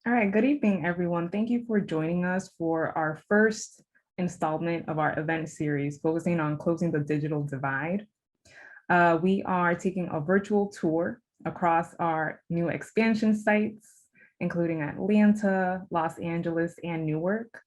All right, good evening, everyone. Thank you for joining us for our first installment of our event series focusing on closing the digital divide. We are taking a virtual tour across our new expansion sites, including Atlanta, Los Angeles, and Newark,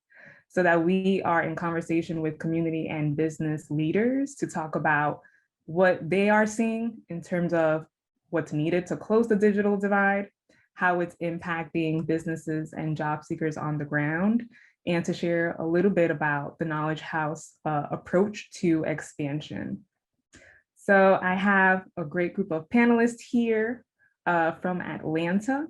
so that we are in conversation with community and business leaders to talk about what they are seeing in terms of what's needed to close the digital divide, how it's impacting businesses and job seekers on the ground, and to share a little bit about the Knowledge House approach to expansion. So I have a great group of panelists here from Atlanta.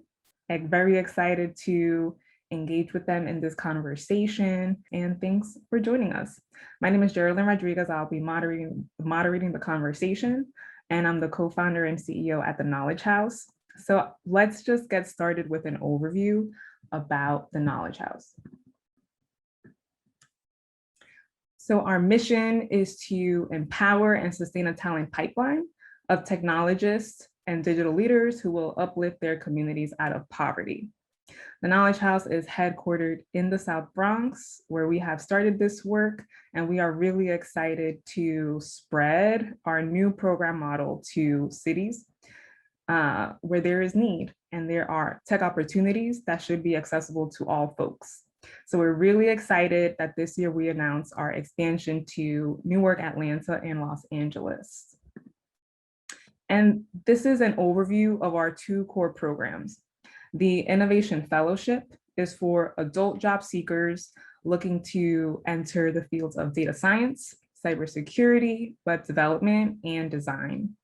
I'm very excited to engage with them in this conversation, and thanks for joining us. My name is Jerelyn Rodriguez. I'll be moderating the conversation, and I'm the co-founder and CEO at the Knowledge House. So let's just get started with an overview about the Knowledge House. So our mission is to empower and sustain a talent pipeline of technologists and digital leaders who will uplift their communities out of poverty. The Knowledge House is headquartered in the South Bronx, where we have started this work, and we are really excited to spread our new program model to cities where there is need and there are tech opportunities that should be accessible to all folks. So we're really excited that this year we announced our expansion to Newark, Atlanta, and Los Angeles. And this is an overview of our two core programs. The Innovation Fellowship is for adult job seekers looking to enter the fields of data science, cybersecurity, web development, and design.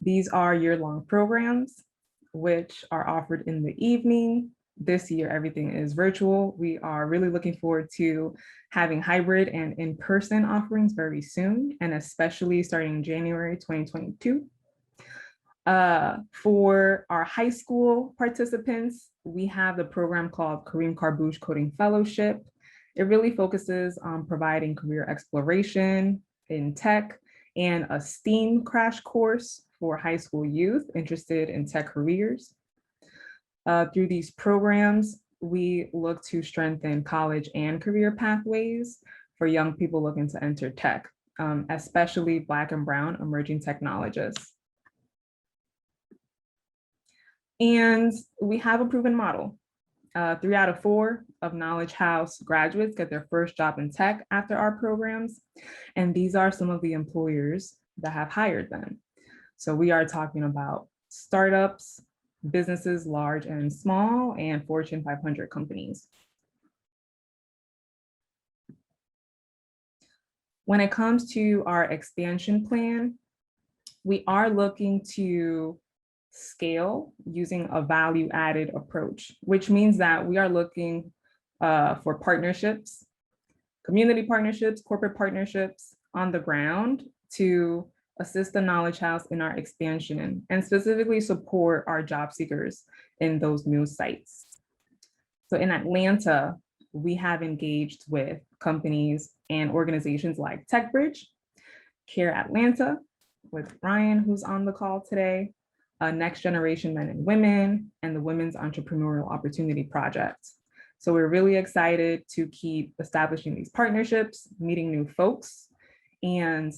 These are year-long programs, which are offered in the evening. This year, everything is virtual. We are really looking forward to having hybrid and in-person offerings very soon, and especially starting in January 2022. For our high school participants, we have the program called Kareem Karbouche Coding Fellowship. It really focuses on providing career exploration in tech and a STEAM crash course for high school youth interested in tech careers. Through these programs, we look to strengthen college and career pathways for young people looking to enter tech, especially Black and Brown emerging technologists. And we have a proven model. 3 out of 4 of Knowledge House graduates get their first job in tech after our programs. And these are some of the employers that have hired them. So we are talking about startups, businesses large and small, and Fortune 500 companies. When it comes to our expansion plan, we are looking to scale using a value-added approach, which means that we are looking for partnerships, community partnerships, corporate partnerships on the ground to assist the Knowledge House in our expansion and specifically support our job seekers in those new sites. So in Atlanta, we have engaged with companies and organizations like TechBridge, Care Atlanta, with Ryan, who's on the call today, Next Generation Men and Women, and the Women's Entrepreneurial Opportunity Project. So we're really excited to keep establishing these partnerships, meeting new folks, and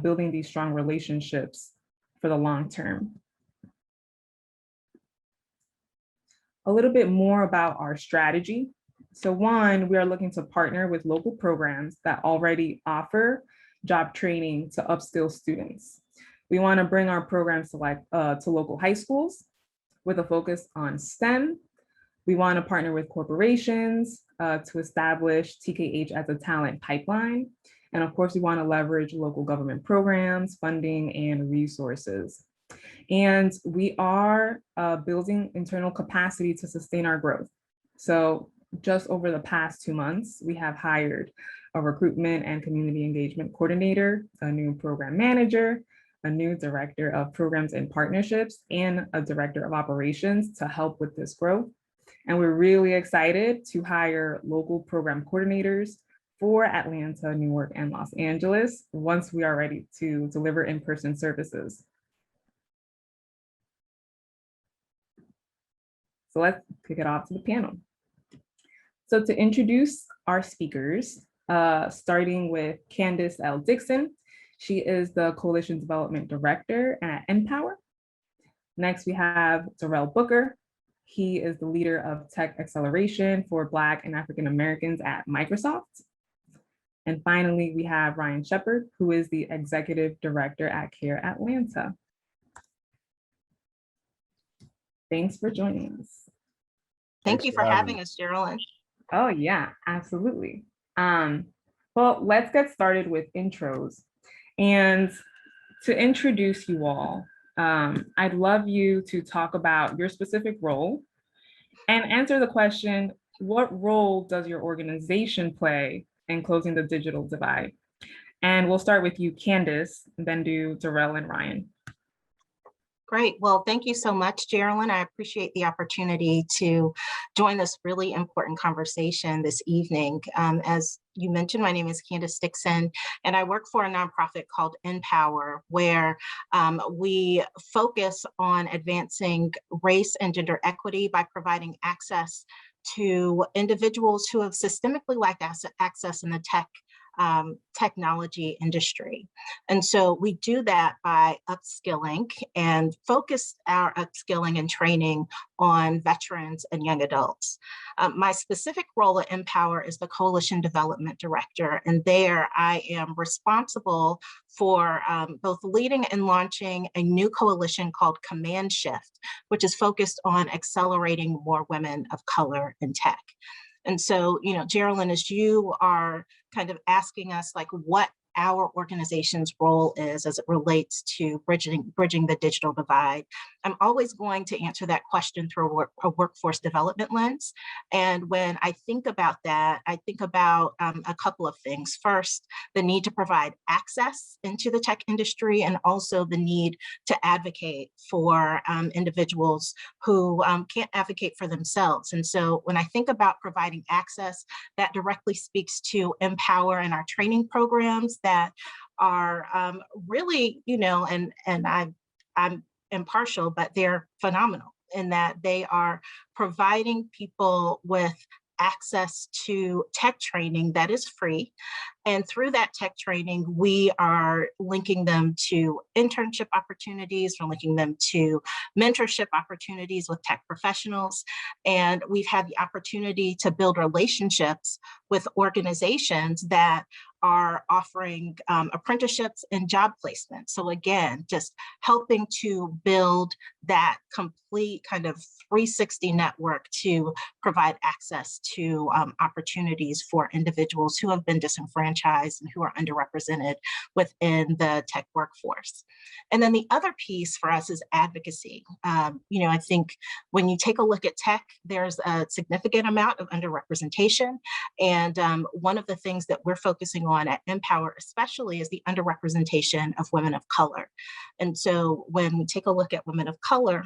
building these strong relationships for the long term. A little bit more about our strategy. So one, we are looking to partner with local programs that already offer job training to upskill students. We want to bring our programs to local high schools with a focus on STEM. We want to partner with corporations to establish TKH as a talent pipeline. And of course, we want to leverage local government programs, funding, and resources. And we are building internal capacity to sustain our growth. So just over the past 2 months, we have hired a recruitment and community engagement coordinator, a new program manager, a new director of programs and partnerships, and a director of operations to help with this growth. And we're really excited to hire local program coordinators for Atlanta, Newark, and Los Angeles once we are ready to deliver in-person services. So let's kick it off to the panel. So to introduce our speakers, starting with Candice L Dixon. She is the Coalition Development Director at NPower. Next, we have Darrell Booker. He is the leader of tech acceleration for Black and African Americans at Microsoft. And finally, we have Ryan Shepard, who is the Executive Director at CARE Atlanta. Thanks for joining us. Thank you for having us, Jerelyn. Oh yeah, absolutely. Well, let's get started with intros. And to introduce you all, I'd love you to talk about your specific role and answer the question, what role does your organization play in closing the digital divide? And we'll start with you, Candice, and then do Darrell and Ryan. Great. Well, thank you so much, Jerelyn. I appreciate the opportunity to join this really important conversation this evening. As you mentioned, my name is Candice Dixon, and I work for a nonprofit called NPower, where we focus on advancing race and gender equity by providing access to individuals who have systemically lacked access in the technology industry. And so we do that by upskilling and focus our upskilling and training on veterans and young adults. My specific role at NPower is the Coalition Development Director, and there I am responsible for both leading and launching a new coalition called Command Shift, which is focused on accelerating more women of color in tech. And so, Jerelyn, as you are kind of asking us like what our organization's role is as it relates to bridging the digital divide, I'm always going to answer that question through a workforce development lens. And when I think about that, I think about a couple of things. First, the need to provide access into the tech industry, and also the need to advocate for individuals who can't advocate for themselves. And so when I think about providing access, that directly speaks to NPower and our training programs that are really, and I'm impartial, but they're phenomenal in that they are providing people with access to tech training that is free. And through that tech training, we are linking them to internship opportunities, we're linking them to mentorship opportunities with tech professionals. And we've had the opportunity to build relationships with organizations that are offering apprenticeships and job placement. So again, just helping to build that complete kind of 360 network to provide access to opportunities for individuals who have been disenfranchised and who are underrepresented within the tech workforce. And then the other piece for us is advocacy. I think when you take a look at tech, there's a significant amount of underrepresentation. And one of the things that we're focusing on at NPower especially is the underrepresentation of women of color. And so when we take a look at women of color,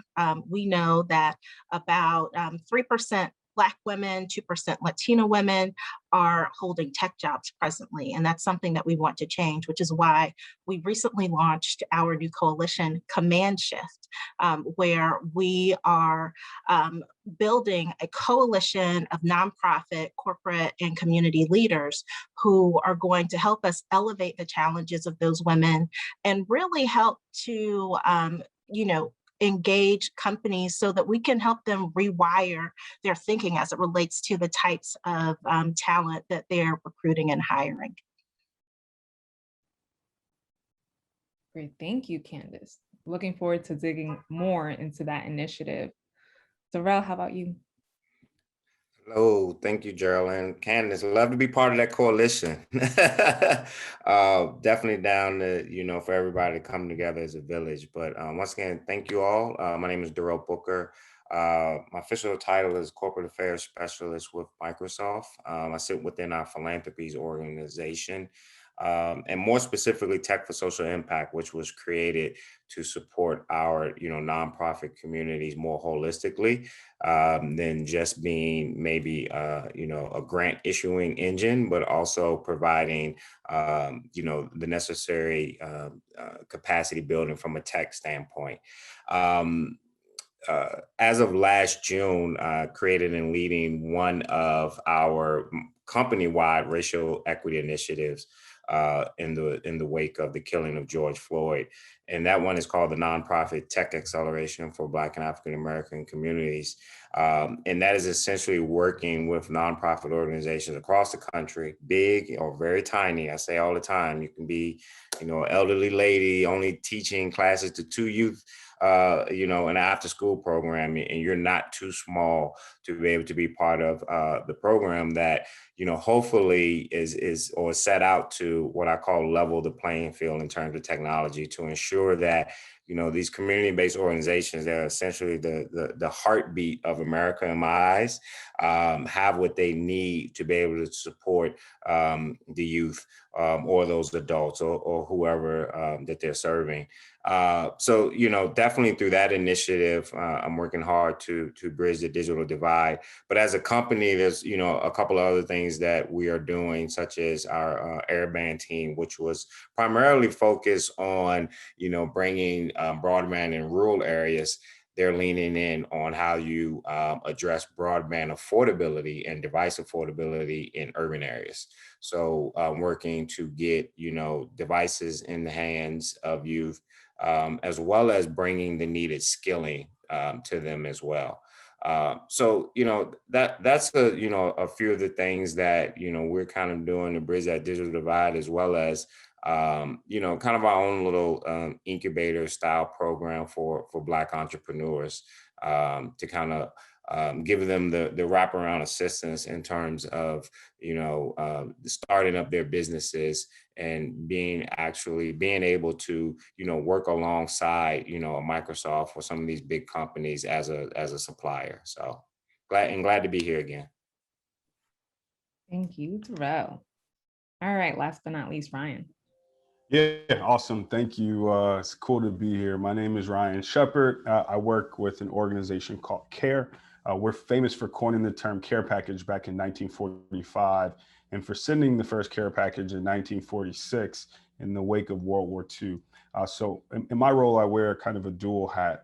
we know that about 3% Black women, 2% Latino women are holding tech jobs presently. And that's something that we want to change, which is why we recently launched our new coalition, Command Shift, where we are building a coalition of nonprofit, corporate, and community leaders who are going to help us elevate the challenges of those women and really help to, engage companies so that we can help them rewire their thinking as it relates to the types of talent that they're recruiting and hiring. Great, thank you, Candice. Looking forward to digging more into that initiative. Darrell, how about you? Hello, thank you, Jerelyn. Candice, love to be part of that coalition. Definitely down to, for everybody to come together as a village. But once again, thank you all. My name is Darrell Booker. My official title is Corporate Affairs Specialist with Microsoft. I sit within our philanthropies organization. And more specifically, Tech for Social Impact, which was created to support our, nonprofit communities more holistically than just being maybe, a grant issuing engine, but also providing, the necessary capacity building from a tech standpoint. as of last June, created and leading one of our company-wide racial equity initiatives in the wake of the killing of George Floyd. And that one is called the Nonprofit Tech Acceleration for Black and African American Communities. And that is essentially working with nonprofit organizations across the country, big or very tiny. I say all the time, you can be, an elderly lady only teaching classes to 2 youth, an after school program, and you're not too small to be able to be part of the program that, hopefully is or set out to what I call level the playing field in terms of technology to ensure that, these community-based organizations that are essentially the heartbeat of America in my eyes, have what they need to be able to support the youth or those adults or whoever that they're serving. So, definitely through that initiative, I'm working hard to bridge the digital divide. But as a company, there's, a couple of other things that we are doing, such as our Airband team, which was primarily focused on, bringing broadband in rural areas. They're leaning in on how you address broadband affordability and device affordability in urban areas. So working to get, devices in the hands of youth, as well as bringing the needed skilling to them as well. So, that's a few of the things that, we're kind of doing to bridge that digital divide, as well as, kind of our own little incubator style program for Black entrepreneurs to kind of give them the wraparound assistance in terms of, starting up their businesses and being able to, work alongside, a Microsoft or some of these big companies as a supplier. So glad to be here again. Thank you, Darrell. All right, last but not least, Ryan. Yeah, awesome. Thank you. It's cool to be here. My name is Ryan Shepard. I work with an organization called CARE. We're famous for coining the term care package back in 1945 and for sending the first care package in 1946 in the wake of World War II. So in my role, I wear kind of a dual hat.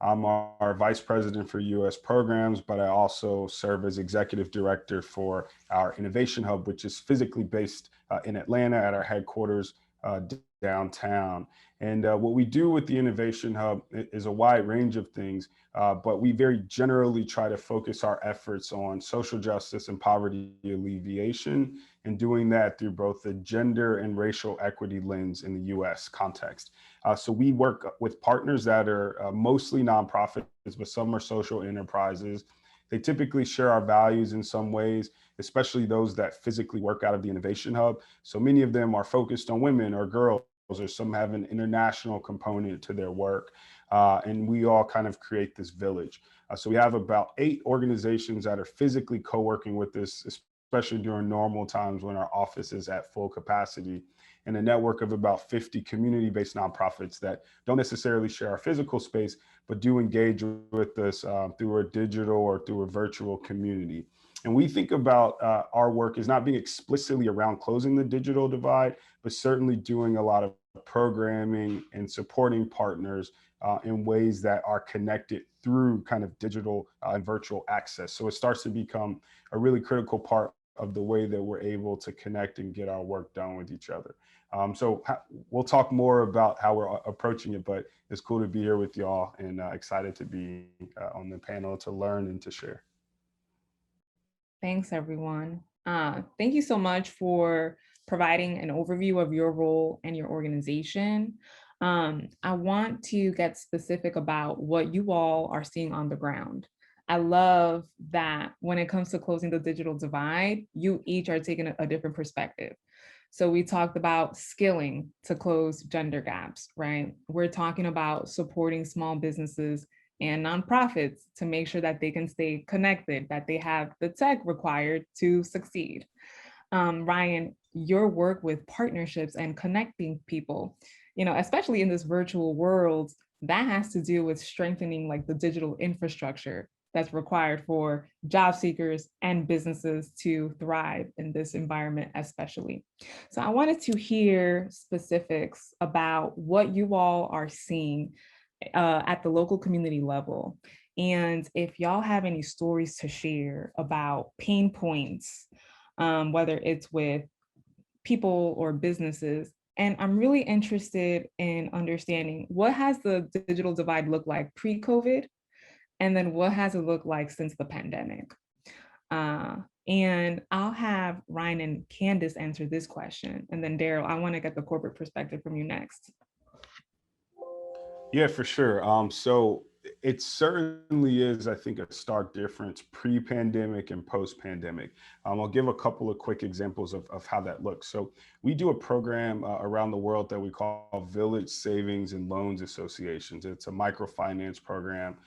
I'm our vice president for U.S. programs, but I also serve as executive director for our innovation hub, which is physically based in Atlanta at our headquarters downtown. And what we do with the Innovation Hub is a wide range of things, but we very generally try to focus our efforts on social justice and poverty alleviation, and doing that through both the gender and racial equity lens in the US context. So we work with partners that are mostly nonprofits, but some are social enterprises. They typically share our values in some ways, especially those that physically work out of the Innovation Hub. So many of them are focused on women or girls, or some have an international component to their work. And we all kind of create this village. So we have about 8 organizations that are physically co-working with us, especially during normal times when our office is at full capacity, and a network of about 50 community-based nonprofits that don't necessarily share our physical space, but do engage with us through a digital or through a virtual community. And we think about our work as not being explicitly around closing the digital divide, but certainly doing a lot of programming and supporting partners in ways that are connected through kind of digital and virtual access. So it starts to become a really critical part of the way that we're able to connect and get our work done with each other. So we'll talk more about how we're approaching it, but it's cool to be here with y'all, and excited to be on the panel to learn and to share. Thanks, everyone. Thank you so much for providing an overview of your role and your organization. I want to get specific about what you all are seeing on the ground. I love that when it comes to closing the digital divide, you each are taking a different perspective. So we talked about skilling to close gender gaps, right? We're talking about supporting small businesses and nonprofits to make sure that they can stay connected, that they have the tech required to succeed. Ryan, your work with partnerships and connecting people, especially in this virtual world, that has to do with strengthening like the digital infrastructure that's required for job seekers and businesses to thrive in this environment, especially. So I wanted to hear specifics about what you all are seeing at the local community level. And if y'all have any stories to share about pain points, whether it's with people or businesses, and I'm really interested in understanding what has the digital divide looked like pre-COVID, and then what has it looked like since the pandemic? And I'll have Ryan and Candice answer this question. And then Daryl, I want to get the corporate perspective from you next. Yeah, for sure. So it certainly is, I think, a stark difference pre-pandemic and post-pandemic. I'll give a couple of quick examples of how that looks. So we do a program around the world that we call Village Savings and Loans Associations. It's a microfinance program.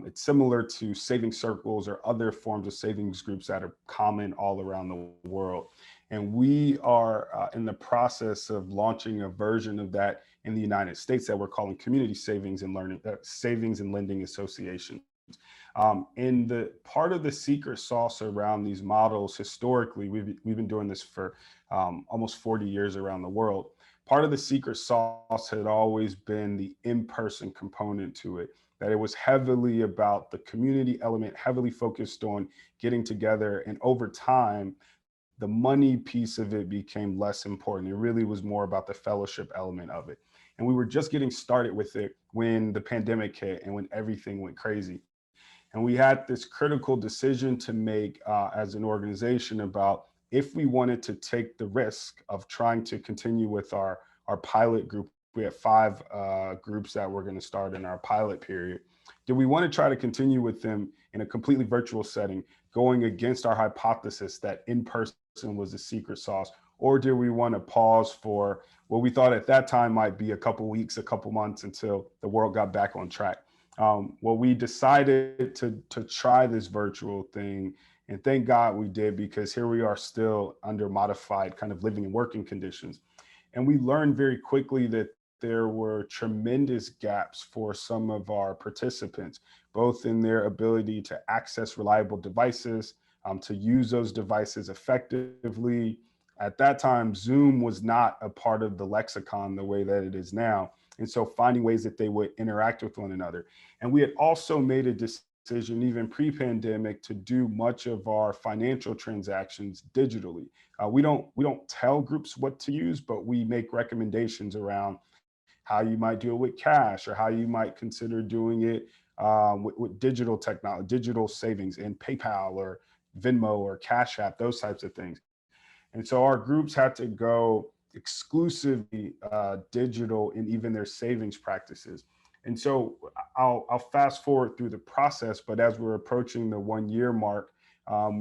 It's similar to saving circles or other forms of savings groups that are common all around the world. And we are in the process of launching a version of that in the United States that we're calling Community Savings and Lending Associations. And the part of the secret sauce around these models, historically, we've been doing this for almost 40 years around the world. Part of the secret sauce had always been the in-person component to it, that it was heavily about the community element, heavily focused on getting together. And over time, the money piece of it became less important. It really was more about the fellowship element of it. And we were just getting started with it when the pandemic hit and when everything went crazy. And we had this critical decision to make as an organization about if we wanted to take the risk of trying to continue with our pilot group. We have 5 groups that we're going to start in our pilot period. Do we want to try to continue with them in a completely virtual setting, going against our hypothesis that in-person was the secret sauce? Or do we want to pause for what we thought at that time might be a couple weeks, a couple months until the world got back on track? Well, we decided to try this virtual thing, and thank God we did, because here we are still under modified kind of living and working conditions. And we learned very quickly that there were tremendous gaps for some of our participants, both in their ability to access reliable devices, to use those devices effectively. At that time, Zoom was not a part of the lexicon the way that it is now. And so finding ways that they would interact with one another. And we had also made a decision, even pre-pandemic, to do much of our financial transactions digitally. We don't tell groups what to use, but we make recommendations around how you might do it with cash, or how you might consider doing it with digital technology, digital savings in PayPal or Venmo or Cash App, those types of things. And so our groups had to go exclusively digital in even their savings practices. And so I'll fast forward through the process, but as we're approaching the 1-year mark,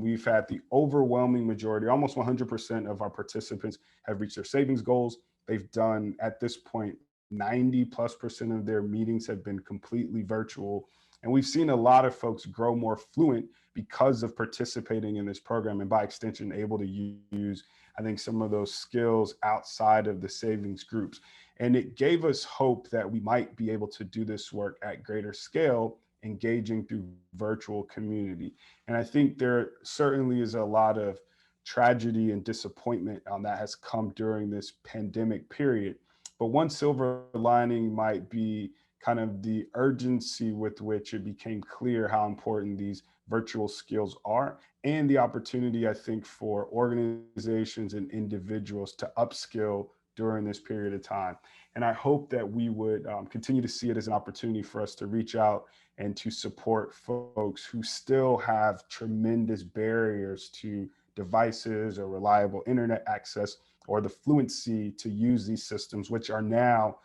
we've had the overwhelming majority, almost 100% of our participants have reached their savings goals. They've done, at this point, 90+% of their meetings have been completely virtual. And we've seen a lot of folks grow more fluent because of participating in this program, and by extension, able to use, I think, some of those skills outside of the savings groups. And it gave us hope that we might be able to do this work at greater scale, engaging through virtual community. And I think there certainly is a lot of tragedy and disappointment that has come during this pandemic period. But one silver lining might be kind of the urgency with which it became clear how important these virtual skills are, and the opportunity, I think, for organizations and individuals to upskill during this period of time. And I hope that we would continue to see it as an opportunity for us to reach out and to support folks who still have tremendous barriers to devices or reliable internet access, or the fluency to use these systems, which are now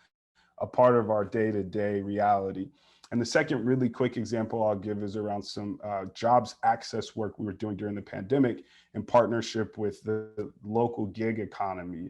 a part of our day-to-day reality. And the second really quick example I'll give is around some jobs access work we were doing during the pandemic in partnership with the local gig economy.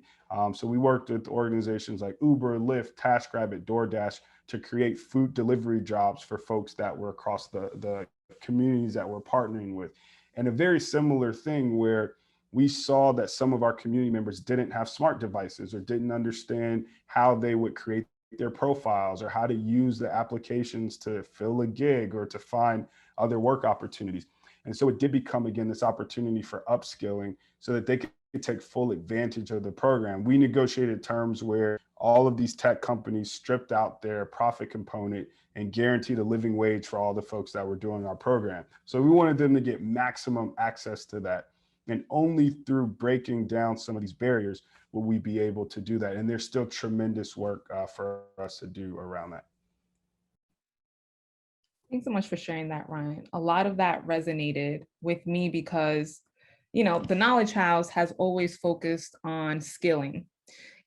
So we worked with organizations like Uber, Lyft, TaskRabbit, DoorDash to create food delivery jobs for folks that were across the communities that we're partnering with. And a very similar thing where we saw that some of our community members didn't have smart devices or didn't understand how they would create their profiles or how to use the applications to fill a gig or to find other work opportunities. And so it did become, again, this opportunity for upskilling so that they could could take full advantage of the program. We negotiated terms where all of these tech companies stripped out their profit component and guaranteed a living wage for all the folks that were doing our program. So we wanted them to get maximum access to that. And only through breaking down some of these barriers will we be able to do that. And there's still tremendous work for us to do around that. Thanks so much for sharing that, Ryan. A lot of that resonated with me because, you know, the Knowledge House has always focused on skilling.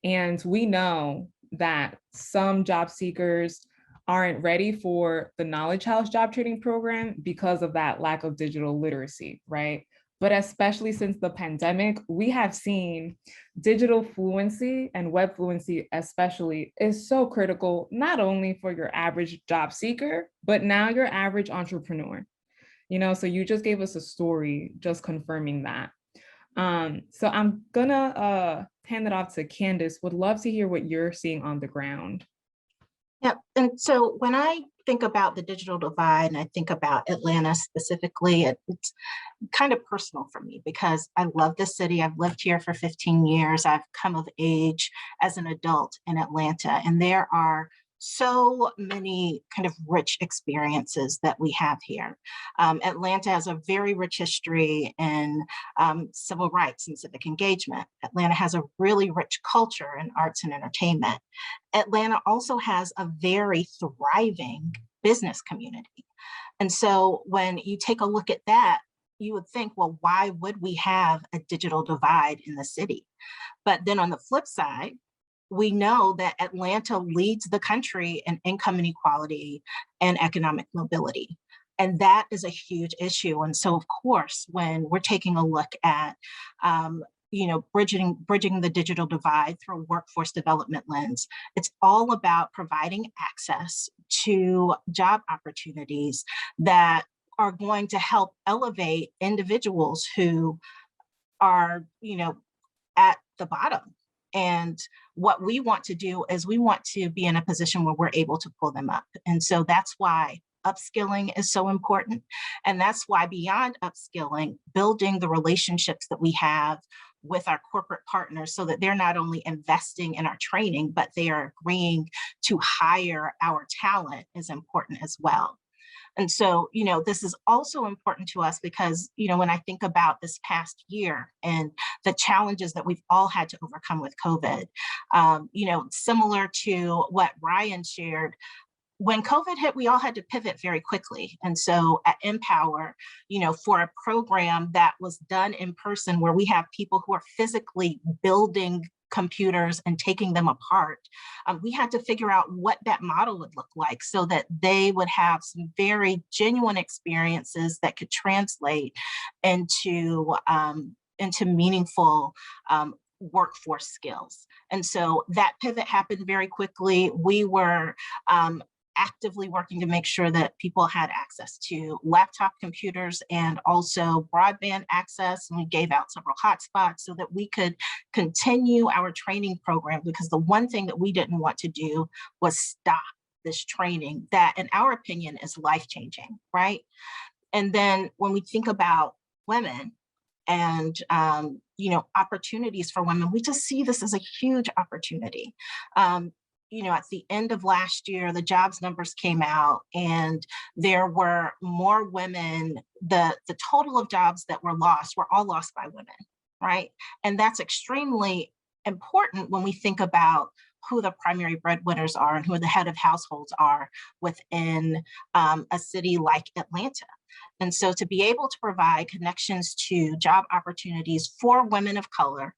And we know that some job seekers aren't ready for the Knowledge House job training program because of that lack of digital literacy, right? But especially since the pandemic, we have seen digital fluency and web fluency especially is so critical, not only for your average job seeker, but now your average entrepreneur. You know, so you just gave us a story just confirming that. So I'm gonna hand it off to Candice. Would love to hear what you're seeing on the ground. Yeah, and so when I think about the digital divide and I think about Atlanta specifically, it's kind of personal for me because I love the city. I've lived here for 15 years. I've come of age as an adult in Atlanta, and there are so many kind of rich experiences that we have here. Atlanta has a very rich history in civil rights and civic engagement. Atlanta has a really rich culture in arts and entertainment. Atlanta also has a very thriving business community. And so when you take a look at that, you would think, well, why would we have a digital divide in the city? But then on the flip side, we know that Atlanta leads the country in income inequality and economic mobility. And that is a huge issue. And so, of course, when we're taking a look at bridging the digital divide through a workforce development lens, it's all about providing access to job opportunities that are going to help elevate individuals who are, at the bottom. And what we want to do is we want to be in a position where we're able to pull them up. And so that's why upskilling is so important. And that's why beyond upskilling, building the relationships that we have with our corporate partners so that they're not only investing in our training, but they are agreeing to hire our talent is important as well. And so, this is also important to us because, when I think about this past year and the challenges that we've all had to overcome with COVID, similar to what Ryan shared, when COVID hit, we all had to pivot very quickly. And so at NPower, for a program that was done in person where we have people who are physically building computers and taking them apart, we had to figure out what that model would look like so that they would have some very genuine experiences that could translate into meaningful workforce skills. And so that pivot happened very quickly. We were actively working to make sure that people had access to laptop computers and also broadband access. And we gave out several hotspots so that we could continue our training program, because the one thing that we didn't want to do was stop this training that, in our opinion, is life-changing, right? And then when we think about women and opportunities for women, we just see this as a huge opportunity. At the end of last year, the jobs numbers came out and there were more women. The total of jobs that were all lost by women, right? And that's extremely important when we think about who the primary breadwinners are and who the head of households are within a city like Atlanta. And so to be able to provide connections to job opportunities for women of color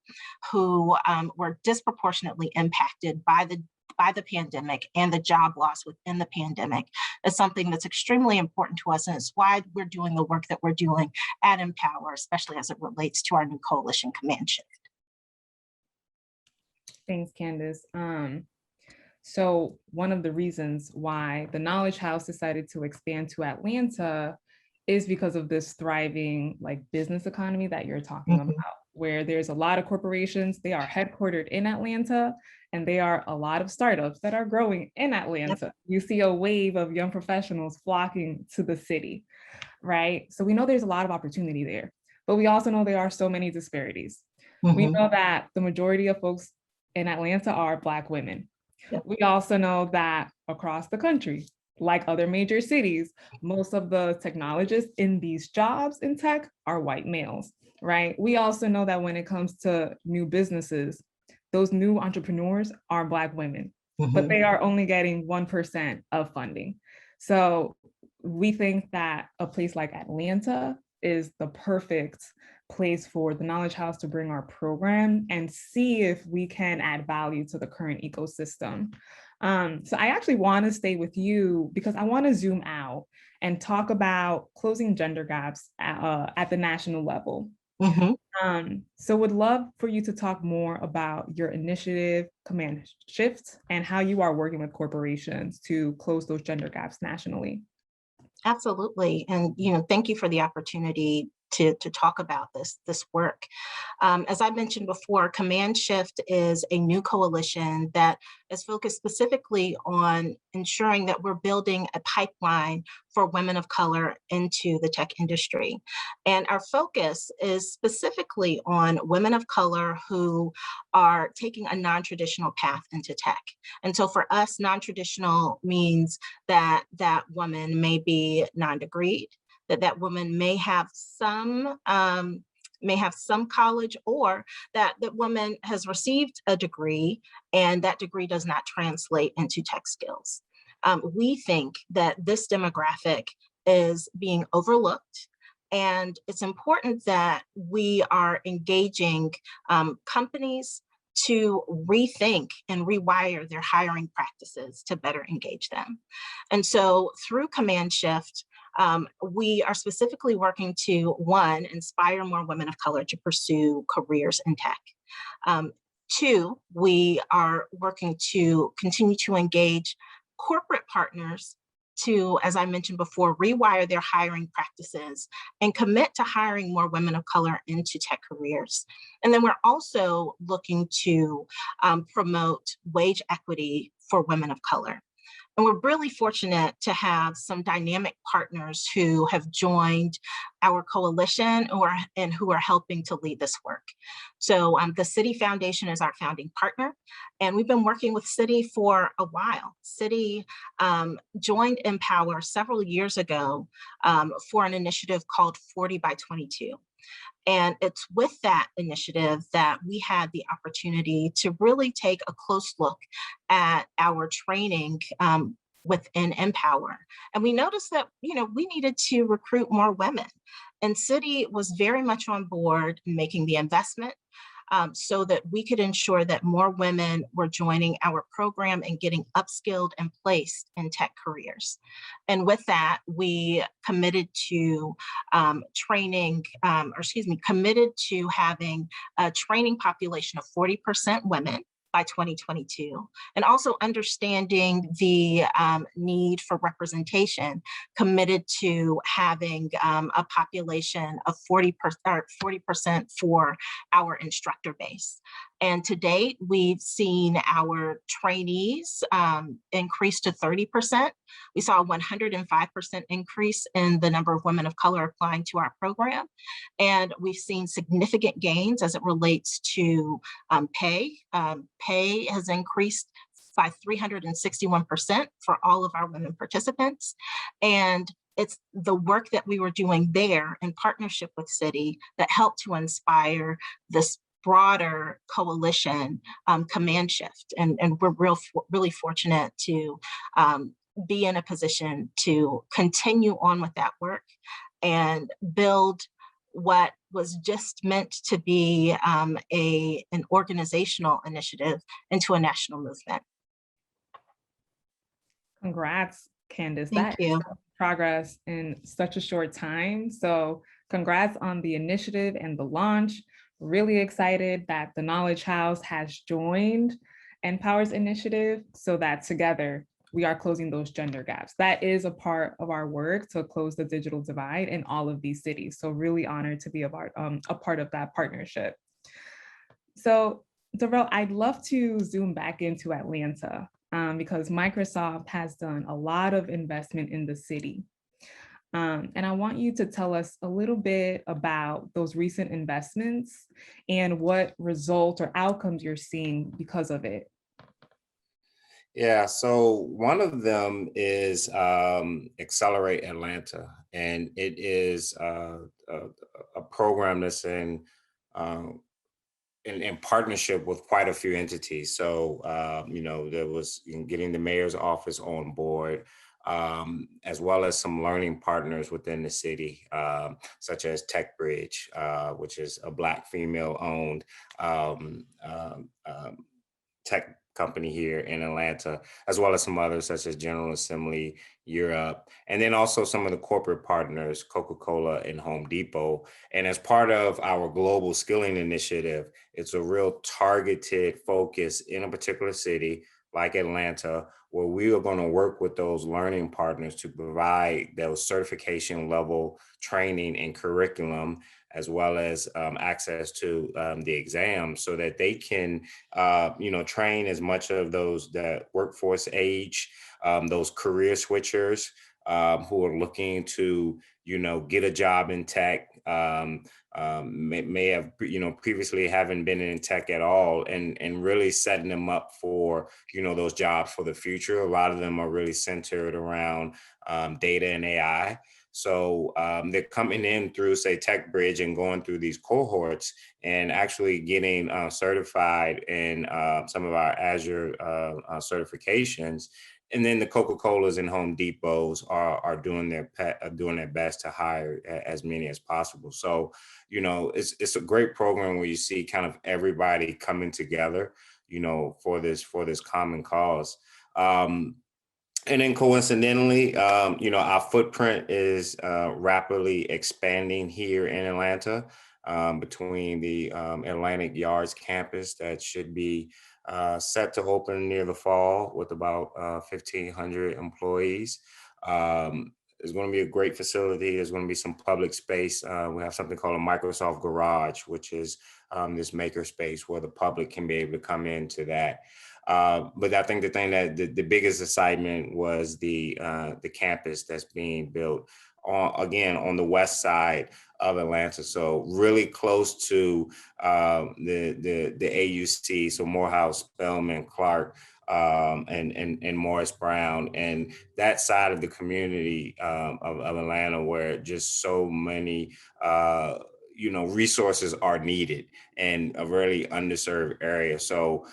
who were disproportionately impacted by the pandemic and the job loss within the pandemic is something that's extremely important to us. And it's why we're doing the work that we're doing at NPower, especially as it relates to our new coalition command shift. Thanks, Candice. So one of the reasons why the Knowledge House decided to expand to Atlanta is because of this thriving business economy that you're talking about, where there's a lot of corporations, they are headquartered in Atlanta, and there are a lot of startups that are growing in Atlanta. Yep. You see a wave of young professionals flocking to the city, right? So we know there's a lot of opportunity there, but we also know there are so many disparities. We know that the majority of folks in Atlanta are Black women. Yep. We also know that across the country, like other major cities, most of the technologists in these jobs in tech are white males, right? We also know that when it comes to new businesses, those new entrepreneurs are Black women, but they are only getting 1% of funding. So we think that a place like Atlanta is the perfect place for the Knowledge House to bring our program and see if we can add value to the current ecosystem. So I actually want to stay with you because I want to zoom out and talk about closing gender gaps at the national level. So would love for you to talk more about your initiative, Command Shift, and how you are working with corporations to close those gender gaps nationally. Absolutely. And, thank you for the opportunity to talk about this work. As I mentioned before, Command Shift is a new coalition that is focused specifically on ensuring that we're building a pipeline for women of color into the tech industry. And our focus is specifically on women of color who are taking a non-traditional path into tech. And so for us, non-traditional means that that woman may be non-degreed, that woman may have some college, or that woman has received a degree and that degree does not translate into tech skills. We think that this demographic is being overlooked, and it's important that we are engaging companies to rethink and rewire their hiring practices to better engage them. And so through Command Shift, we are specifically working to, one, inspire more women of color to pursue careers in tech. Two, we are working to continue to engage corporate partners to, as I mentioned before, rewire their hiring practices and commit to hiring more women of color into tech careers. And then we're also looking to promote wage equity for women of color. And we're really fortunate to have some dynamic partners who have joined our coalition and who are helping to lead this work. So the Citi Foundation is our founding partner, and we've been working with Citi for a while. Citi joined NPower several years ago for an initiative called 40 by 22. And it's with that initiative that we had the opportunity to really take a close look at our training within NPower. And we noticed that, we needed to recruit more women. And Citi was very much on board in making the investment so that we could ensure that more women were joining our program and getting upskilled and placed in tech careers. And with that, we committed to committed to having a training population of 40% women by 2022, and also understanding the need for representation, committed to having a population of 40% for our instructor base. And to date, we've seen our trainees increase to 30%. We saw a 105% increase in the number of women of color applying to our program. And we've seen significant gains as it relates to pay. Pay has increased by 361% for all of our women participants. And it's the work that we were doing there in partnership with Citi that helped to inspire this broader coalition, Command Shift. And we're really fortunate to be in a position to continue on with that work and build what was just meant to be an organizational initiative into a national movement. Congrats, Candice. Thank you. Progress in such a short time. So congrats on the initiative and the launch. Really excited that the Knowledge House has joined NPower's initiative so that together we are closing those gender gaps. That is a part of our work to close the digital divide in all of these cities. So really honored to be a part of that partnership. So Darrell, I'd love to zoom back into Atlanta because Microsoft has done a lot of investment in the city. And I want you to tell us a little bit about those recent investments and what results or outcomes you're seeing because of it. Yeah, so one of them is Accelerate Atlanta, and it is a program that's um, in partnership with quite a few entities. So, there was getting the mayor's office on board, as well as some learning partners within the city, such as Tech Bridge, which is a Black female owned tech company here in Atlanta, as well as some others such as General Assembly, Europe, and then also some of the corporate partners, Coca-Cola and Home Depot. And as part of our global skilling initiative, it's a real targeted focus in a particular city like Atlanta, where we are going to work with those learning partners to provide those certification level training and curriculum, as well as access to the exams, so that they can train as much of those that workforce age, those career switchers who are looking to, get a job in tech, may have, previously haven't been in tech at all, and really setting them up for, those jobs for the future. A lot of them are really centered around data and AI. So they're coming in through, say, Tech Bridge and going through these cohorts and actually getting certified in some of our Azure certifications. And then the Coca-Colas and Home Depots are doing their best to hire as many as possible. So, it's a great program where you see kind of everybody coming together, for this common cause. And then coincidentally, our footprint is rapidly expanding here in Atlanta, between the Atlantic Yards campus that should be set to open near the fall with about 1,500 employees. It's going to be a great facility. There's going to be some public space. We have something called a Microsoft Garage, which is this maker space where the public can be able to come into that. But I think the thing that the biggest excitement was the campus that's being built on the west side of Atlanta, so really close to the AUC, so Morehouse, Spelman, Clark, and Morris Brown, and that side of the community of Atlanta, where just so many resources are needed in a really underserved area. So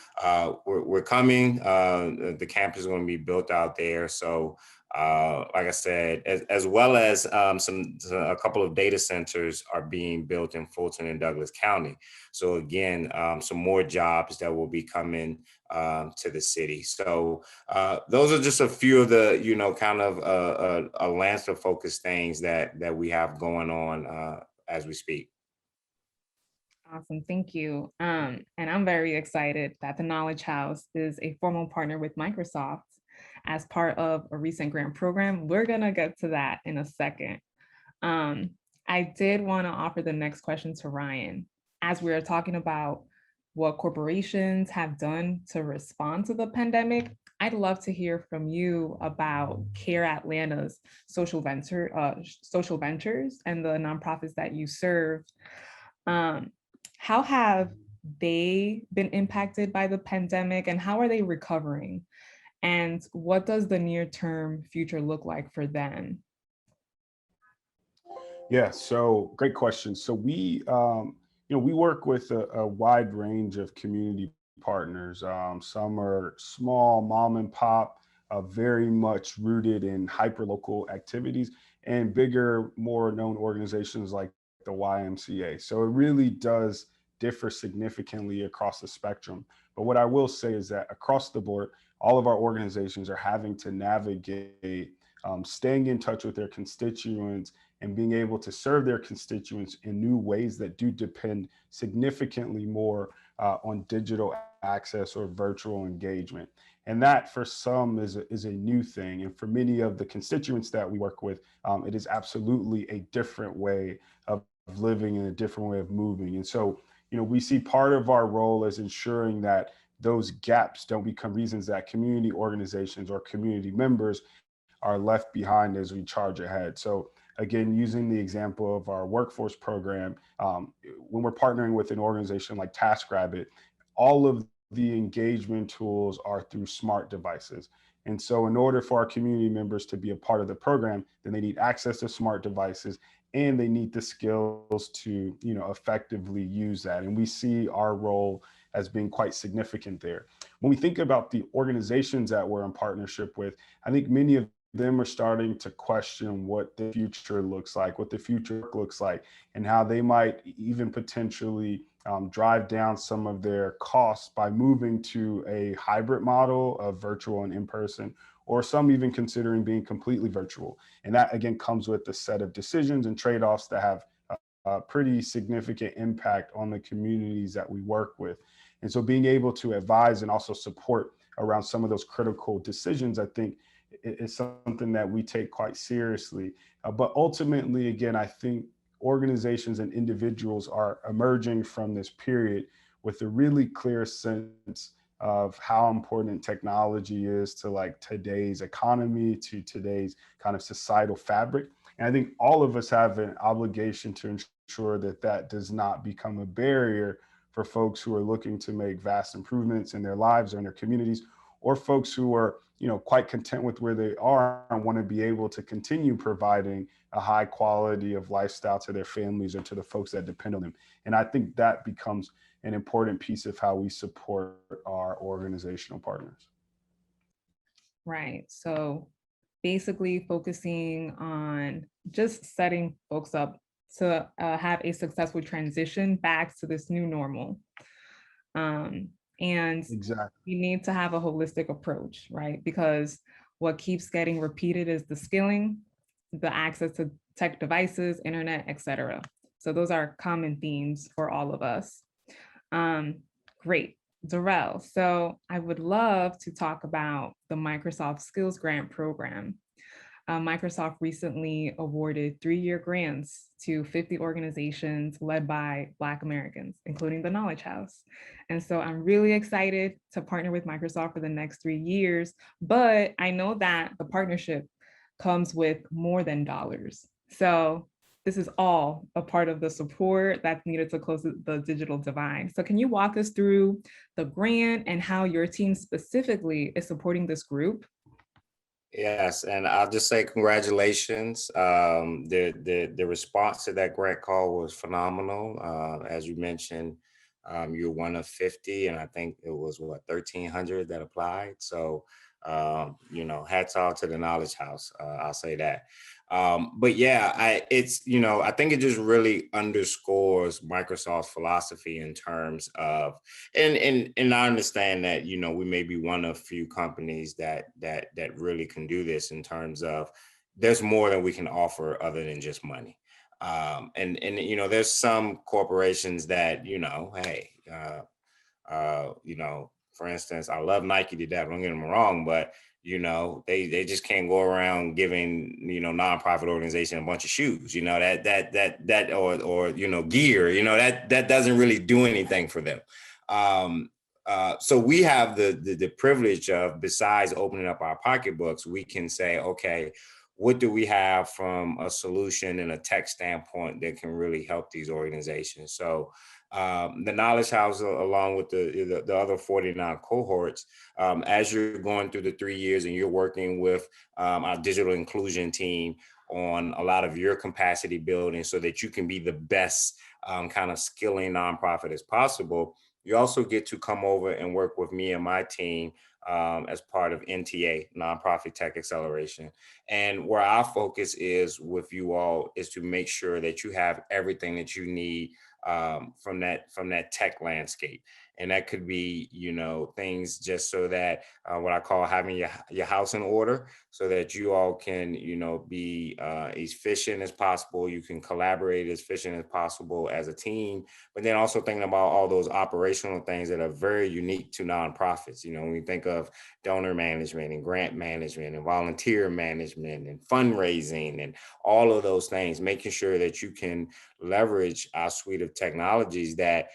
we're coming. The campus is going to be built out there. So like I said, as well as a couple of data centers are being built in Fulton and Douglas County. So again, some more jobs that will be coming to the city. So those are just a few of the, kind of Atlanta focused things that we have going on as we speak. Awesome, thank you. And I'm very excited that the Knowledge House is a formal partner with Microsoft as part of a recent grant program. We're gonna get to that in a second. I did wanna offer the next question to Ryan. As we are talking about what corporations have done to respond to the pandemic, I'd love to hear from you about CARE Atlanta's social ventures and the nonprofits that you serve. How have they been impacted by the pandemic, and how are they recovering? And what does the near-term future look like for them? Yeah, so great question. So we work with a wide range of community partners. Some are small mom and pop, very much rooted in hyperlocal activities, and bigger, more known organizations like the YMCA. So it really does differ significantly across the spectrum. But what I will say is that across the board, all of our organizations are having to navigate staying in touch with their constituents and being able to serve their constituents in new ways that do depend significantly more on digital access or virtual engagement. And that for some is a new thing. And for many of the constituents that we work with, it is absolutely a different way of living and a different way of moving. And so, we see part of our role as ensuring that those gaps don't become reasons that community organizations or community members are left behind as we charge ahead. So again, using the example of our workforce program, when we're partnering with an organization like TaskRabbit, all of the engagement tools are through smart devices. And so in order for our community members to be a part of the program, then they need access to smart devices and they need the skills to, effectively use that. And we see our role as being quite significant there. When we think about the organizations that we're in partnership with, I think many of them are starting to question what the future looks like, what the future looks like, and how they might even potentially drive down some of their costs by moving to a hybrid model of virtual and in-person, or some even considering being completely virtual. And that again comes with a set of decisions and trade-offs that have a pretty significant impact on the communities that we work with. And so being able to advise and also support around some of those critical decisions, I think is something that we take quite seriously. But ultimately, again, I think organizations and individuals are emerging from this period with a really clear sense of how important technology is to like today's economy, to today's kind of societal fabric. And I think all of us have an obligation to ensure that that does not become a barrier for folks who are looking to make vast improvements in their lives or in their communities, or folks who are, quite content with where they are and want to be able to continue providing a high quality of lifestyle to their families or to the folks that depend on them. And I think that becomes an important piece of how we support our organizational partners. Right. So basically focusing on just setting folks up to have a successful transition back to this new normal. And Exactly. we need to have a holistic approach, right? Because what keeps getting repeated is the skilling, the access to tech devices, internet, et cetera. So those are common themes for all of us. Great. Darrell, so I would love to talk about the Microsoft Skills Grant Program. Microsoft recently awarded 3-year grants to 50 organizations led by Black Americans, including the Knowledge House. And so I'm really excited to partner with Microsoft for the next 3 years, but I know that the partnership comes with more than dollars. So this is all a part of the support that's needed to close the digital divide. So can you walk us through the grant and how your team specifically is supporting this group? Yes, and I'll just say congratulations. The response to that grant call was phenomenal. As you mentioned, you're one of 50, and I think it was 1,300 that applied. So hats off to the Knowledge House. I'll say that. But yeah, I think it just really underscores Microsoft's philosophy in terms of, and I understand that, we may be one of few companies that really can do this in terms of there's more than we can offer other than just money. And there's some corporations that, hey, for instance, I love Nike to death, don't get them wrong, but they just can't go around giving, nonprofit organization a bunch of shoes, that or gear, that doesn't really do anything for them. So we have the privilege of, besides opening up our pocketbooks, we can say, okay, what do we have from a solution and a tech standpoint that can really help these organizations? So the Knowledge House, along with the other 49 cohorts, as you're going through the 3 years and you're working with our digital inclusion team on a lot of your capacity building so that you can be the best kind of skilling nonprofit as possible, you also get to come over and work with me and my team as part of NTA, Nonprofit Tech Acceleration. And where our focus is with you all is to make sure that you have everything that you need from that tech landscape. And that could be, things just so that what I call having your house in order so that you all can, be as efficient as possible. You can collaborate as efficient as possible as a team, but then also thinking about all those operational things that are very unique to nonprofits. When we think of donor management and grant management and volunteer management and fundraising and all of those things, making sure that you can leverage our suite of technologies that,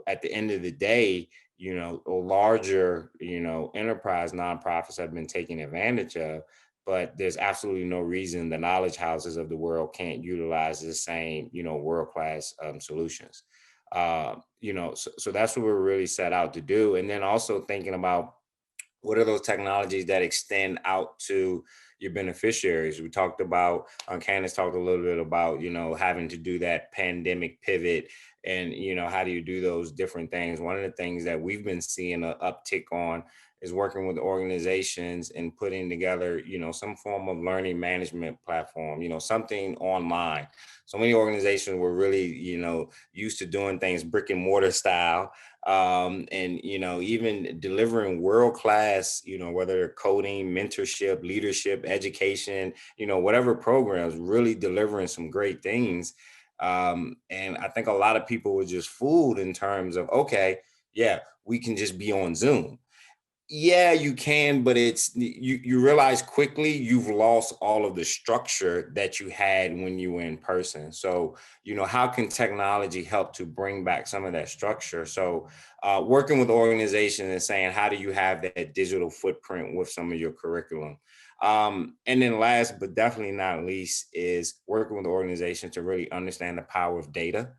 at the end of the day, larger, enterprise nonprofits have been taking advantage of. But there's absolutely no reason the knowledge houses of the world can't utilize the same, world-class solutions. So that's what we're really set out to do. And then also thinking about what are those technologies that extend out to your beneficiaries. We talked about, Candice talked a little bit about, having to do that pandemic pivot and, how do you do those different things? One of the things that we've been seeing an uptick on is working with organizations and putting together, some form of learning management platform, something online. So many organizations were really, used to doing things brick and mortar style. And, even delivering world-class, whether they're coding, mentorship, leadership, education, whatever programs, really delivering some great things. And I think a lot of people were just fooled in terms of, okay, yeah, we can just be on Zoom. Yeah, you can, but you realize quickly you've lost all of the structure that you had when you were in person. So, how can technology help to bring back some of that structure? So, working with organizations and saying, how do you have that digital footprint with some of your curriculum? And then last, but definitely not least, is working with organizations to really understand the power of data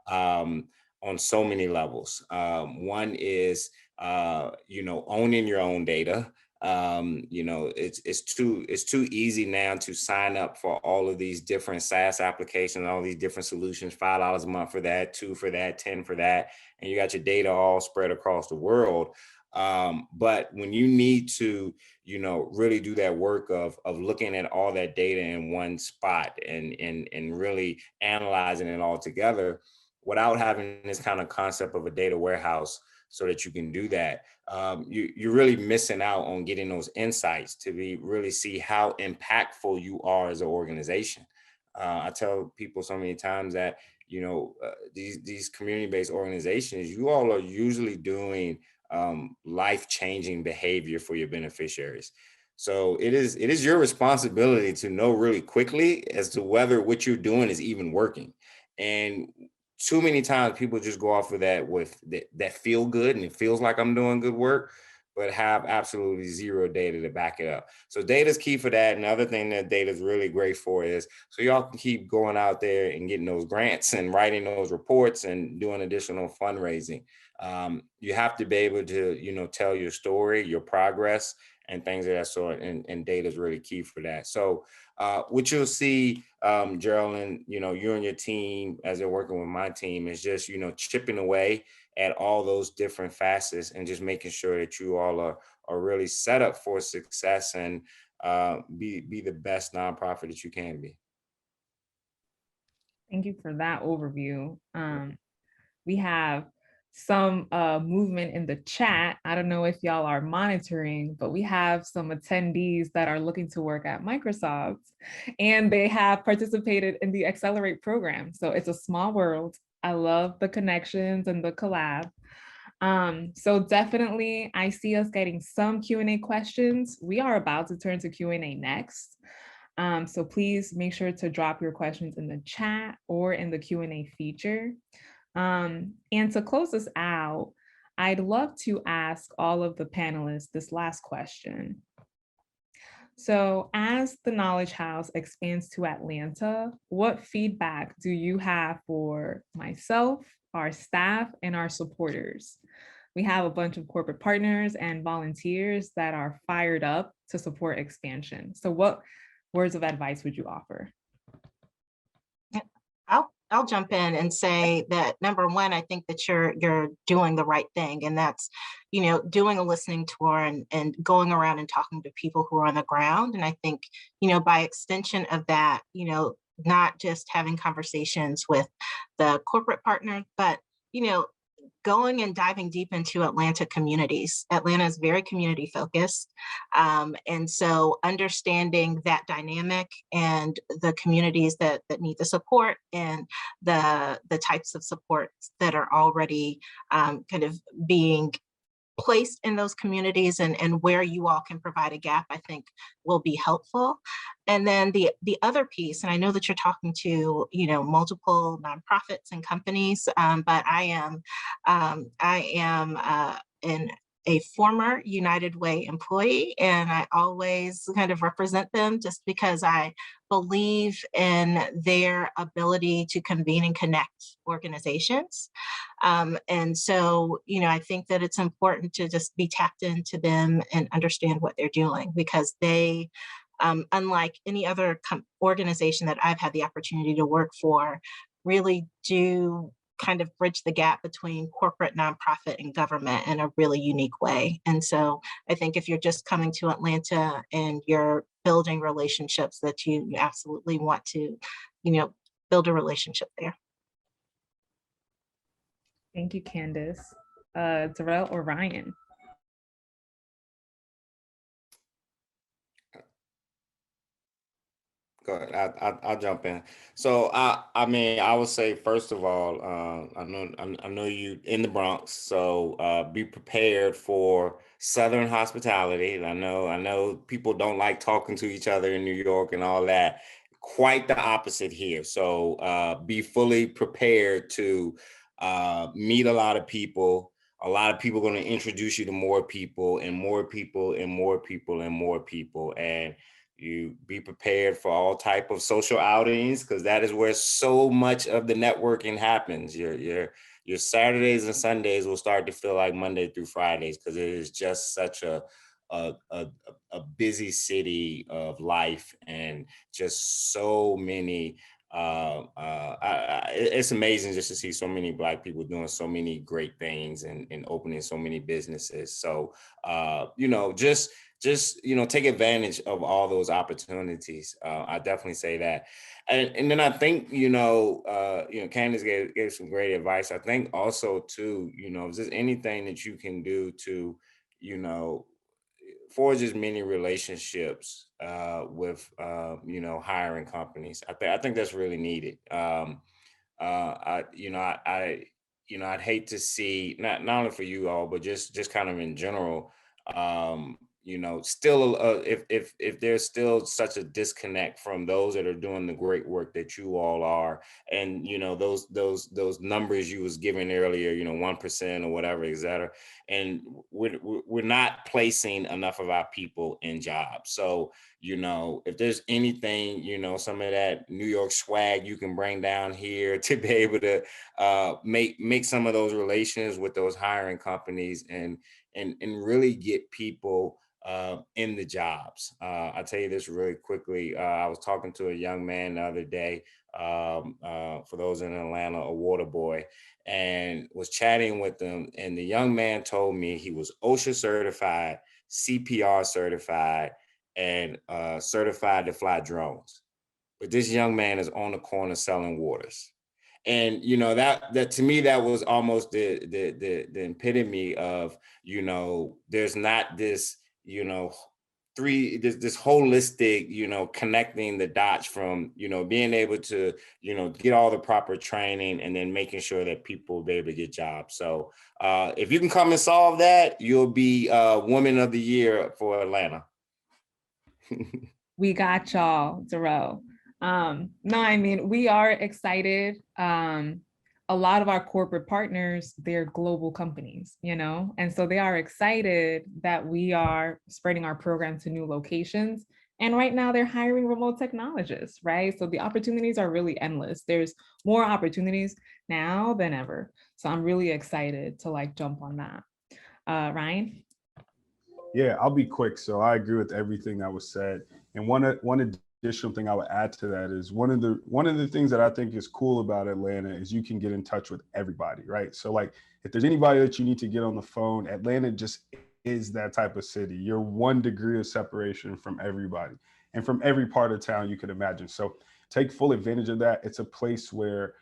on so many levels. One is owning your own data. It's too easy now to sign up for all of these different SaaS applications, all these different solutions, $5 a month for that, $2 for that, 10 for that, and you got your data all spread across the world. But when you need to, really do that work of looking at all that data in one spot and really analyzing it all together, without having this kind of concept of a data warehouse so that you can do that, you're really missing out on getting those insights to really see how impactful you are as an organization. I tell people so many times that, these community-based organizations, you all are usually doing life-changing behavior for your beneficiaries. So it is your responsibility to know really quickly as to whether what you're doing is even working. And too many times people just go off of that with that feel good and it feels like I'm doing good work, but have absolutely zero data to back it up. So data is key for that. Another thing that data is really great for is so y'all can keep going out there and getting those grants and writing those reports and doing additional fundraising. You have to be able to, tell your story, your progress, and things of that sort. And data is really key for that. So what you'll see, Jerelyn, you and your team, as they're working with my team, is just, chipping away at all those different facets and just making sure that you all are really set up for success and be the best nonprofit that you can be. Thank you for that overview. We have some movement in the chat. I don't know if y'all are monitoring, but we have some attendees that are looking to work at Microsoft, and they have participated in the Accelerate program. So it's a small world. I love the connections and the collab. So definitely, I see us getting some Q&A questions. We are about to turn to Q&A next. So please make sure to drop your questions in the chat or in the Q&A feature. And to close us out, I'd love to ask all of the panelists this last question. So as the Knowledge House expands to Atlanta, what feedback do you have for myself, our staff, and our supporters? We have a bunch of corporate partners and volunteers that are fired up to support expansion. So what words of advice would you offer? I'll jump in and say that number one, I think that you're doing the right thing, and that's, doing a listening tour and going around and talking to people who are on the ground. And I think, by extension of that, not just having conversations with the corporate partners, but, going and diving deep into Atlanta communities. Atlanta is very community focused. And so understanding that dynamic and the communities that need the support and the types of supports that are already kind of being placed in those communities and where you all can provide a gap, I think will be helpful. And then the other piece, and I know that you're talking to, you know, multiple nonprofits and companies, but I am a former United Way employee, and I always kind of represent them just because I believe in their ability to convene and connect organizations. And so, you know, I think that it's important to just be tapped into them and understand what they're doing, because they, unlike any other organization that I've had the opportunity to work for, really do kind of bridge the gap between corporate, nonprofit, and government in a really unique way. And so I think if you're just coming to Atlanta and you're building relationships, that you absolutely want to, you know, build a relationship there. Thank you, Candice. Darrell or Ryan? Go ahead. I'll jump in. So I mean, I would say first of all, I know you in the Bronx, so be prepared for Southern hospitality. And I know people don't like talking to each other in New York and all that. Quite the opposite here. So be fully prepared to meet a lot of people. A lot of people are going to introduce you to more people and more people and more people and more people. And you be prepared for all type of social outings, because that is where so much of the networking happens. Your Saturdays and Sundays will start to feel like Monday through Fridays, because it is just such a busy city of life, and just so many. It's amazing just to see so many Black people doing so many great things and opening so many businesses. So you know, just you know, take advantage of all those opportunities. I definitely say that. And then I think, you know, Candice gave some great advice. I think also too, you know, if there's anything that you can do to, you know, forge as many relationships with, you know, hiring companies. I think that's really needed. I'd hate to see, not only for you all, but just kind of in general, you know, still if there's still such a disconnect from those that are doing the great work that you all are, and you know, those numbers you was giving earlier, you know, 1% or whatever, et cetera, and we're not placing enough of our people in jobs. So you know, if there's anything, you know, some of that New York swag you can bring down here to be able to make some of those relations with those hiring companies and really get people in the jobs. I'll tell you this really quickly. I was talking to a young man the other day, for those in Atlanta, a water boy, and was chatting with them. And the young man told me he was OSHA certified, CPR certified, and certified to fly drones. But this young man is on the corner selling waters. And you know, that to me, that was almost the epitome of, you know, there's not this, you know, this holistic, you know, connecting the dots from, you know, being able to, you know, get all the proper training and then making sure that people will be able to get jobs. So if you can come and solve that, you'll be Woman of the Year for Atlanta. We got y'all, Darrell. No, I mean, we are excited. A lot of our corporate partners, they're global companies, you know, and so they are excited that we are spreading our program to new locations. And right now they're hiring remote technologists, right? So the opportunities are really endless. There's more opportunities now than ever. So I'm really excited to like jump on that. Ryan? Yeah, I'll be quick. So I agree with everything that was said. And one additional thing I would add to that is one of the things that I think is cool about Atlanta is you can get in touch with everybody, right? So like if there's anybody that you need to get on the phone, Atlanta just is that type of city. You're 1 degree of separation from everybody and from every part of town you could imagine. So take full advantage of that. It's a place where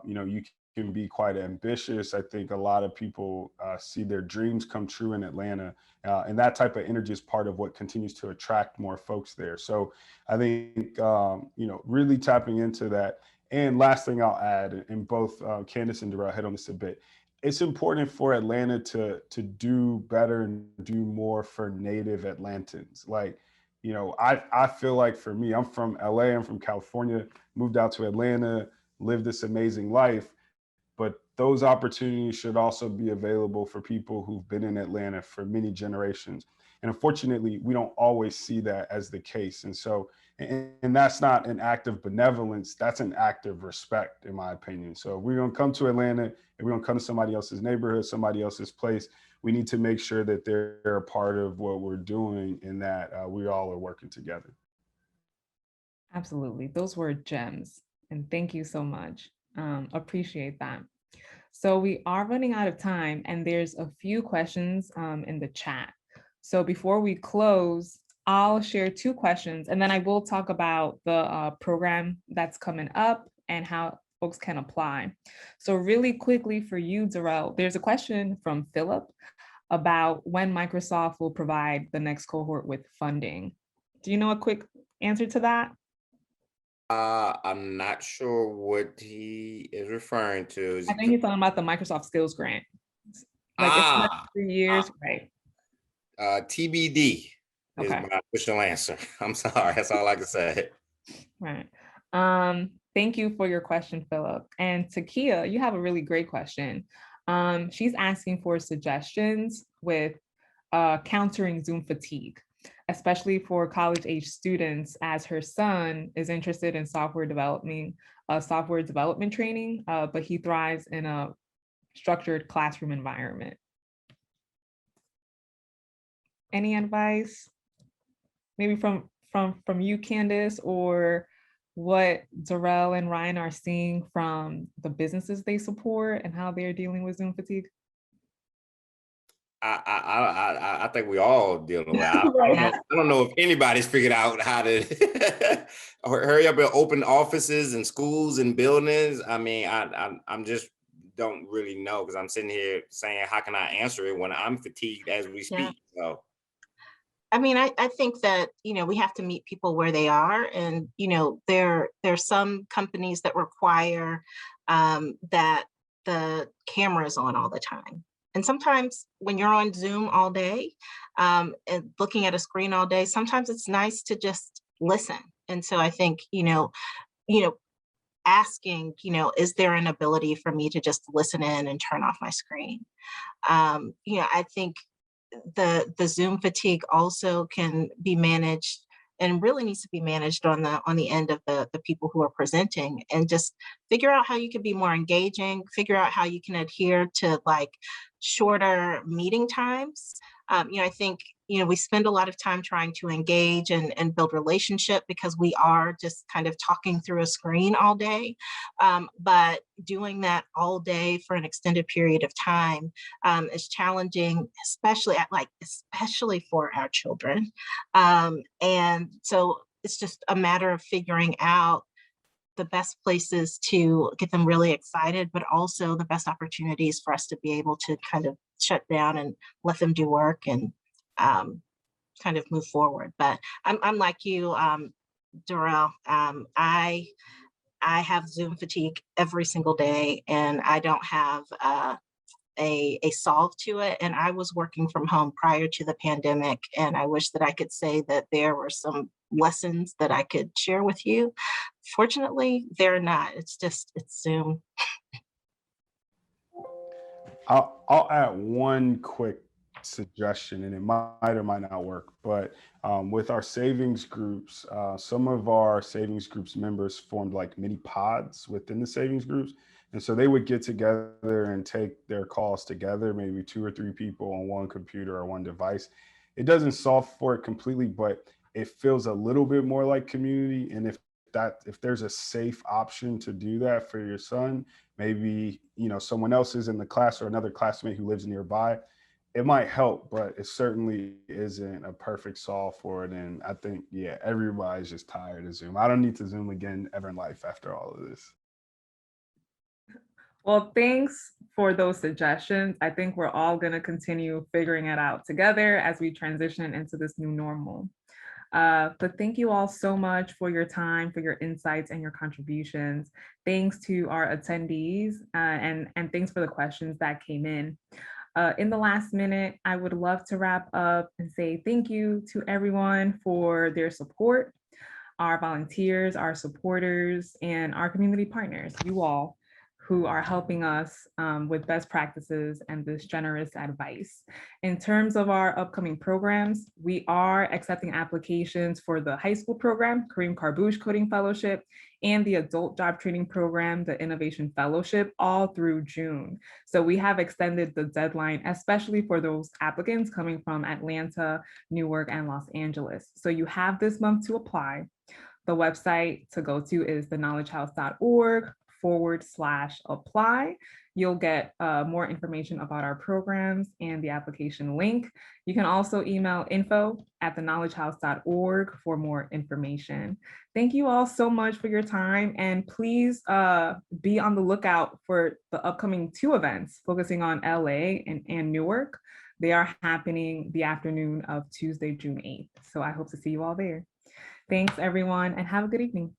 you know, you can be quite ambitious. I think a lot of people see their dreams come true in Atlanta. And that type of energy is part of what continues to attract more folks there. So I think, you know, really tapping into that. And last thing I'll add, and both Candice and Darrell hit on this a bit, it's important for Atlanta to do better and do more for native Atlantans. Like, you know, I feel like for me, I'm from LA, I'm from California, moved out to Atlanta, lived this amazing life, but those opportunities should also be available for people who've been in Atlanta for many generations. And unfortunately, we don't always see that as the case. And so, and that's not an act of benevolence, that's an act of respect, in my opinion. So if we're gonna come to Atlanta and we're gonna come to somebody else's neighborhood, somebody else's place, we need to make sure that they're a part of what we're doing and that we all are working together. Absolutely. Those were gems. And thank you so much. Appreciate that. So we are running out of time and there's a few questions in the chat. So before we close, I'll share 2 questions and then I will talk about the program that's coming up and how folks can apply. So really quickly for you, Darrell, there's a question from Philip about when Microsoft will provide the next cohort with funding. Do you know a quick answer to that? I'm not sure what he is referring to. I think he's talking about the Microsoft Skills Grant. Like it's 3 years, right? TBD is Okay. my official answer. I'm sorry, that's all I can say. Right. Thank you for your question, Philip. And Takia, you have a really great question. She's asking for suggestions with countering Zoom fatigue, especially for college-age students, as her son is interested in software development training, but he thrives in a structured classroom environment. Any advice? Maybe from you, Candice, or what Darrell and Ryan are seeing from the businesses they support and how they're dealing with Zoom fatigue? I think we all deal with it. Right. I don't know if anybody's figured out how to hurry up and open offices and schools and buildings. I mean, I'm just don't really know because I'm sitting here saying, how can I answer it when I'm fatigued as we speak? Yeah. So. I mean, I think that, you know, we have to meet people where they are. And, you know, there's some companies that require that the camera is on all the time. And sometimes when you're on Zoom all day and looking at a screen all day, sometimes it's nice to just listen. And so I think, you know, asking, you know, is there an ability for me to just listen in and turn off my screen? You know, I think the Zoom fatigue also can be managed and really needs to be managed on the end of the people who are presenting, and just figure out how you can be more engaging, figure out how you can adhere to like shorter meeting times. You know, I think, you know, we spend a lot of time trying to engage and build relationship because we are just kind of talking through a screen all day. But doing that all day for an extended period of time is challenging, especially for our children. And so it's just a matter of figuring out the best places to get them really excited, but also the best opportunities for us to be able to kind of shut down and let them do work and kind of move forward. But I'm like you, Darrell. I have Zoom fatigue every single day, and I don't have a solve to it. And I was working from home prior to the pandemic, and I wish that I could say that there were some lessons that I could share with you. Fortunately, they're not. It's Zoom. I'll add one quick suggestion, and it might or might not work, but with our savings groups, some of our savings groups members formed like mini pods within the savings groups. And so they would get together and take their calls together, maybe 2 or 3 people on one computer or one device. It doesn't solve for it completely, but it feels a little bit more like community. And if there's a safe option to do that for your son, maybe, you know, someone else is in the class or another classmate who lives nearby, it might help, but it certainly isn't a perfect solve for it. And I think, yeah, everybody's just tired of Zoom. I don't need to Zoom again ever in life after all of this. Well, thanks for those suggestions. I think we're all going to continue figuring it out together as we transition into this new normal. But thank you all so much for your time, for your insights and your contributions. Thanks to our attendees and thanks for the questions that came in. In the last minute, I would love to wrap up and say thank you to everyone for their support, our volunteers, our supporters, and our community partners, you all who are helping us with best practices and this generous advice. In terms of our upcoming programs, we are accepting applications for the high school program, Kareem Karbouche Coding Fellowship, and the adult job training program, the Innovation Fellowship, all through June. So we have extended the deadline, especially for those applicants coming from Atlanta, Newark, and Los Angeles. So you have this month to apply. The website to go to is theknowledgehouse.org/apply. You'll get more information about our programs and the application link. You can also email info@theknowledgehouse.org for more information. Thank you all so much for your time, and please be on the lookout for the upcoming 2 events focusing on LA and Newark. They are happening the afternoon of Tuesday, June 8th. So I hope to see you all there. Thanks everyone, and have a good evening.